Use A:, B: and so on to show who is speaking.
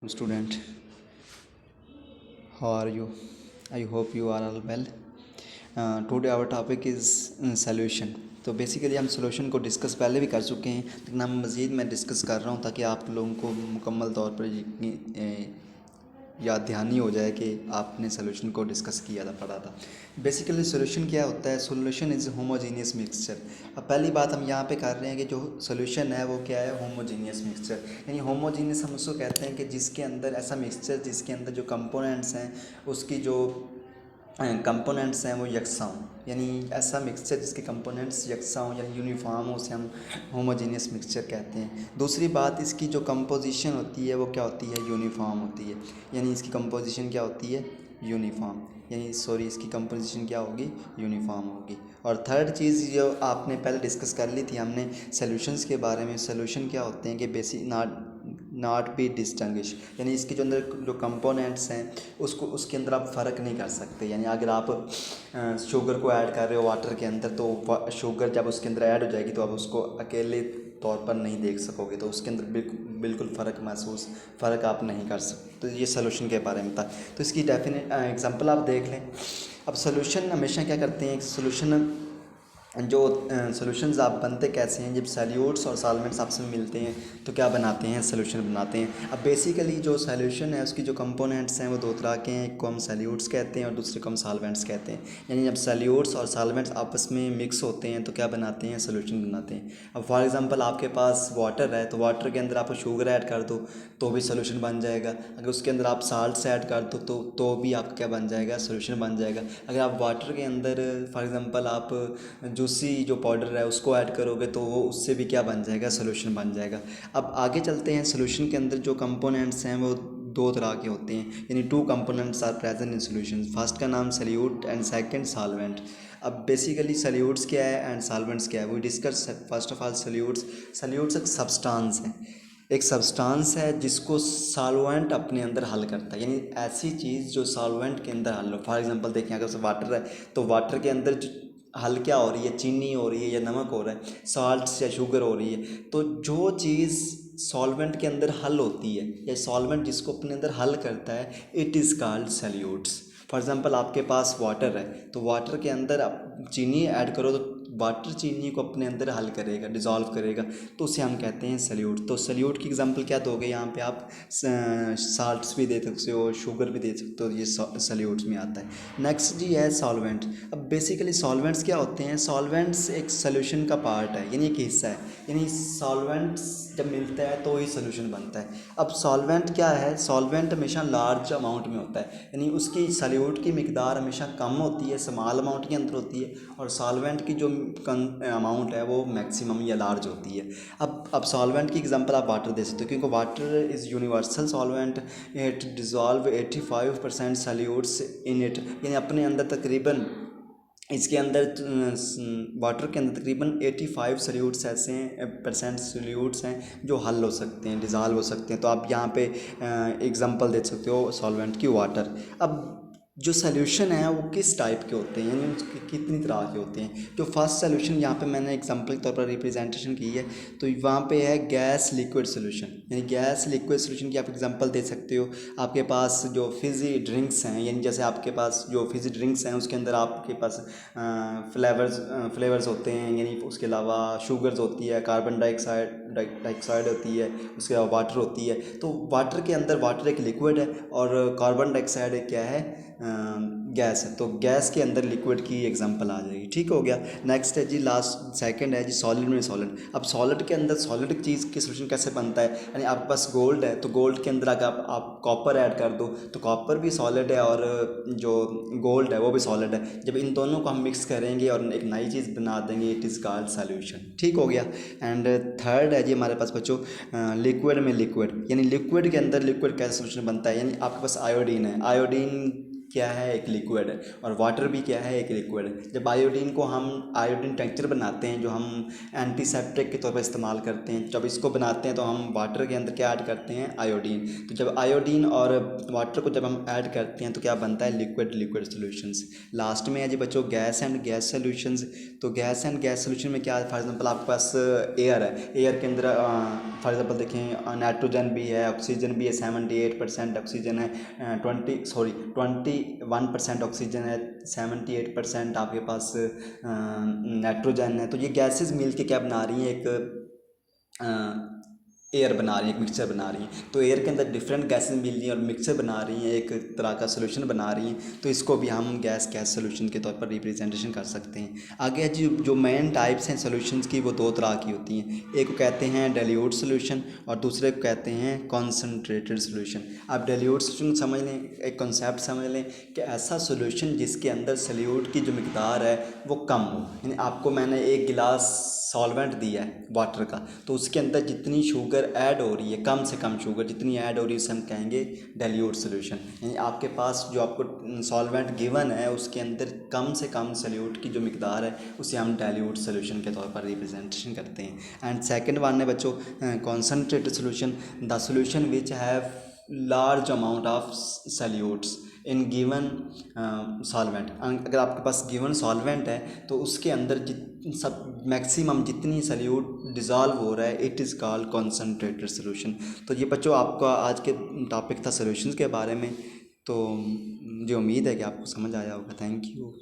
A: Student, how are you? I hope you are all well. Today our topic is solution. तो basically हम solution को discuss पहले भी कर चुके हैं, लेकिन हम मज़ीद मैं डिस्कस कर रहा हूँ ताकि आप लोगों को मुकम्मल तौर पर याद ध्यानी हो जाए कि आपने सोल्यूशन को डिस्कस किया था, पढ़ा था। बेसिकली सोल्यूशन क्या होता है? Solution is homogeneous mixture. अब पहली बात हम यहाँ पे कर रहे हैं कि जो सोल्यूशन है वो क्या है? Homogeneous mixture. यानी होमोजीनियस हम उसको कहते हैं कि जिसके अंदर ऐसा मिक्सचर जिसके अंदर जो कंपोनेंट्स हैं उसकी जो कंपोनेंट्स हैं वो यकसा हों। यानी ऐसा मिक्सचर जिसके कंपोनेंट्स यकसा हों यानी यूनिफॉर्म हो, उसे हम होमोजीनियस मिक्सचर कहते हैं। दूसरी बात, इसकी जो कंपोजिशन होती है वो क्या होती है? यूनिफॉर्म होती है। यानी इसकी कंपोजिशन क्या होती है? यूनिफॉर्म। यानी सॉरी, इसकी कंपोजिशन क्या होगी? यूनिफॉर्म होगी। और थर्ड चीज़ जो आपने पहले डिस्कस कर ली थी हमने सॉल्यूशंस के बारे में। सॉल्यूशन क्या होते हैं कि बेसिक नॉट बी डिस्टिंग्विश। यानी इसके जो अंदर जो कंपोनेंट्स हैं उसके अंदर आप फ़र्क नहीं कर सकते। यानी अगर आप शुगर को ऐड कर रहे हो वाटर के अंदर, तो शुगर जब उसके अंदर ऐड हो जाएगी तो आप उसको अकेले तौर पर नहीं देख सकोगे, तो उसके अंदर बिल्कुल फ़र्क आप नहीं कर सकते। तो ये सोल्यूशन के बारे में था। तो इसकी डेफिनेट एग्जांपल आप देख लें। अब सोल्यूशन हमेशा क्या करते हैं? सोल्यूशन जो सॉल्यूशंस आप बनते कैसे हैं? जब सॉल्यूट्स और सॉल्वेंट्स आपस में मिलते हैं तो क्या बनाते हैं? सॉल्यूशन बनाते हैं। अब बेसिकली जो सॉल्यूशन है उसकी जो कंपोनेंट्स हैं वो दो तरह के हैं। एक को हम सॉल्यूट्स कहते हैं और दूसरे को हम सॉल्वेंट्स कहते हैं। यानी जब सॉल्यूट्स और सॉल्वेंट्स आपस में मिक्स होते हैं तो क्या बनाते हैं? सॉल्यूशन बनाते हैं। अब फॉर एग्जांपल आपके पास वाटर है, तो वाटर के अंदर आप शुगर ऐड कर दो तो भी सॉल्यूशन बन जाएगा। अगर उसके अंदर आप साल्ट्स ऐड कर दो तो भी आपका क्या बन जाएगा? सॉल्यूशन बन जाएगा। अगर आप वाटर के अंदर फॉर एग्जांपल आप जूसी जो पाउडर है उसको ऐड करोगे तो वो उससे भी क्या बन जाएगा? सॉल्यूशन बन जाएगा। अब आगे चलते हैं। सॉल्यूशन के अंदर जो कंपोनेंट्स हैं वो दो तरह के होते हैं। यानी two components are present in solution. First का नाम सॉल्यूट एंड सेकंड सॉल्वेंट। अब बेसिकली सॉल्यूट्स क्या है एंड सॉल्वेंट्स क्या है वो discuss. First of all solutes एक सब्सटेंस है। एक सब्सटेंस है जिसको सॉल्वेंट अपने अंदर हल करता है। यानी ऐसी चीज़ जो सॉल्वेंट के अंदर हल हो। फॉर एग्जांपल देखें, अगर वाटर है तो वाटर के अंदर हल क्या हो रही है? चीनी हो रही है या नमक हो रहा है, साल्ट्स या शुगर हो रही है। तो जो चीज़ सॉल्वेंट के अंदर हल होती है या सॉल्वेंट जिसको अपने अंदर हल करता है, it is called solutes. For example आपके पास वाटर है तो वाटर के अंदर आप चीनी ऐड करो तो वाटर चीनी को अपने अंदर हल करेगा, डिज़ोल्व करेगा, तो उसे हम कहते हैं सल्यूट। तो सल्यूट की एग्जांपल क्या दोगे? यहाँ पे आप साल्ट्स भी दे सकते हो, शुगर भी दे सकते हो, ये सल्यूट्स में आता है। नेक्स्ट जी है सॉल्वेंट। अब बेसिकली सॉल्वेंट्स क्या होते हैं? सॉल्वेंट्स एक सोल्यूशन का पार्ट है, यानी एक हिस्सा है। यानी सॉल्वेंट्स जब मिलता है तो ही सोल्यूशन बनता है। अब सॉल्वेंट क्या है? सॉल्वेंट हमेशा लार्ज अमाउंट में होता है, यानी उसकी सल्यूट की मिकदार हमेशा कम होती है, स्मॉल अमाउंट के अंदर होती है, और सॉल्वेंट की जो अमाउंट है वो मैक्सिमम या लार्ज होती है। अब सॉल्वेंट की एग्जांपल आप वाटर दे सकते हो, क्योंकि water is universal solvent. It dissolve 85% salutes in it. यानी अपने अंदर तकरीबन इसके अंदर वाटर के अंदर तकरीबन 85 सल्यूट्स ऐसे हैं, परसेंट सल्यूट्स हैं जो हल हो सकते हैं, डिज़ोल्व हो सकते हैं। तो आप यहाँ पे एग्जांपल दे सकते हो सॉल्वेंट की वाटर। अब जो सॉल्यूशन है वो किस टाइप के होते हैं, यानी उसकी कितनी तरह के होते हैं? जो फर्स्ट सॉल्यूशन यहाँ पे मैंने एग्जांपल के तौर पर रिप्रेजेंटेशन की है, तो वहाँ पे है गैस लिक्विड सॉल्यूशन। यानी गैस लिक्विड सॉल्यूशन की आप एग्जांपल दे सकते हो। आपके पास जो फिज़ी ड्रिंक्स हैं, यानी जैसे आपके पास जो फिज़ी ड्रिंक्स हैं उसके अंदर आपके पास फ्लेवर्स होते हैं, यानी उसके अलावा शुगर्स होती है, कार्बन डाइऑक्साइड होती है, उसके अलावा वाटर होती है। तो वाटर के अंदर वाटर एक लिक्विड है और कार्बन डाइऑक्साइड एक क्या है? गैस है। तो गैस के अंदर लिक्विड की एग्जांपल आ जाएगी। ठीक हो गया। नेक्स्ट है जी, लास्ट सेकंड है जी सॉलिड में सॉलिड। अब सॉलिड के अंदर सॉलिड चीज़ की सोल्यूशन कैसे बनता है? यानी आपके पास गोल्ड है तो गोल्ड के अंदर अगर आप कॉपर ऐड कर दो तो कॉपर भी सॉलिड है और जो गोल्ड है वो भी सॉलिड है। जब इन दोनों को हम मिक्स करेंगे और एक नई चीज़ बना देंगे, इट इज़ कॉल्ड सॉल्यूशन। ठीक हो गया। एंड थर्ड है जी हमारे पास बच्चों लिक्विड में लिक्विड। यानी लिक्विड के अंदर लिक्विड कैसे सोल्यूशन बनता है? यानी आपके पास आयोडीन है, आयोडीन क्या है, एक लिक्विड है, और वाटर भी क्या है, एक लिक्विड है। जब आयोडीन को हम आयोडीन टेंचर बनाते हैं जो हम एंटीसेप्टिक के तौर पर इस्तेमाल करते हैं, जब इसको बनाते हैं तो हम वाटर के अंदर क्या ऐड करते हैं, आयोडीन। तो जब आयोडीन और वाटर को जब हम ऐड करते हैं तो क्या बनता है, लिक्विड लिक्विड सॉल्यूशंस। लास्ट में है जी बच्चों गैस एंड गैस सॉल्यूशंस। तो गैस एंड गैस सॉल्यूशन में क्या है, फॉर एग्जांपल आपके पास एयर है, एयर के अंदर फॉर एग्जांपल देखें नाइट्रोजन भी है, ऑक्सीजन भी है, 78% ऑक्सीजन है, 21% ऑक्सीजन है, 78% आपके पास नाइट्रोजन है। तो ये गैसेस मिल के क्या बना रही हैं, एक एयर बना रही है, एक मिक्सचर बना रही हैं। तो एयर के अंदर डिफरेंट गैसेस मिल रही हैं और मिक्सचर बना रही हैं, एक तरह का सोल्यूशन बना रही हैं। तो इसको भी हम गैस गैस सोल्यूशन के तौर पर रिप्रेजेंटेशन कर सकते हैं। आगे जो जो मेन टाइप्स हैं सोल्यूशंस की, वो दो तरह की होती हैं। एक को कहते हैं डाइल्यूट सोल्यूशन और दूसरे को कहते हैं कॉन्सनट्रेटेड सोल्यूशन। आप डाइल्यूट सोल्यूशन समझ लें, एक कॉन्सेप्ट समझ लें कि ऐसा सोल्यूशन जिसके अंदर सल्यूट की जो मिकदार है वो कम हो। यानी आपको मैंने एक गिलास सॉल्वेंट दिया है वाटर का, तो उसके अंदर जितनी शुगर ऐड हो रही है, कम से कम शुगर जितनी ऐड हो रही है, उसे हम कहेंगे डाइल्यूट सोल्यूशन। यानी आपके पास जो आपको सॉल्वेंट गिवन है उसके अंदर कम से कम सल्यूट की जो मिकदार है उसे हम डाइल्यूट सोल्यूशन के तौर पर रिप्रेजेंटेशन करते हैं। एंड सेकंड वन है बच्चों concentrated solution, the solution which have large amount of salutes in given solvent. अगर आपके पास गिवन सॉल्वेंट है तो उसके अंदर सब मैक्सिमम जितनी सल्यूट डिज़ोल्व हो रहा है, it is called concentrated solution. तो ये बच्चों आपका आज के टॉपिक था सोल्यूशंस के बारे में। तो मुझे उम्मीद है कि आपको समझ आया होगा। Thank you.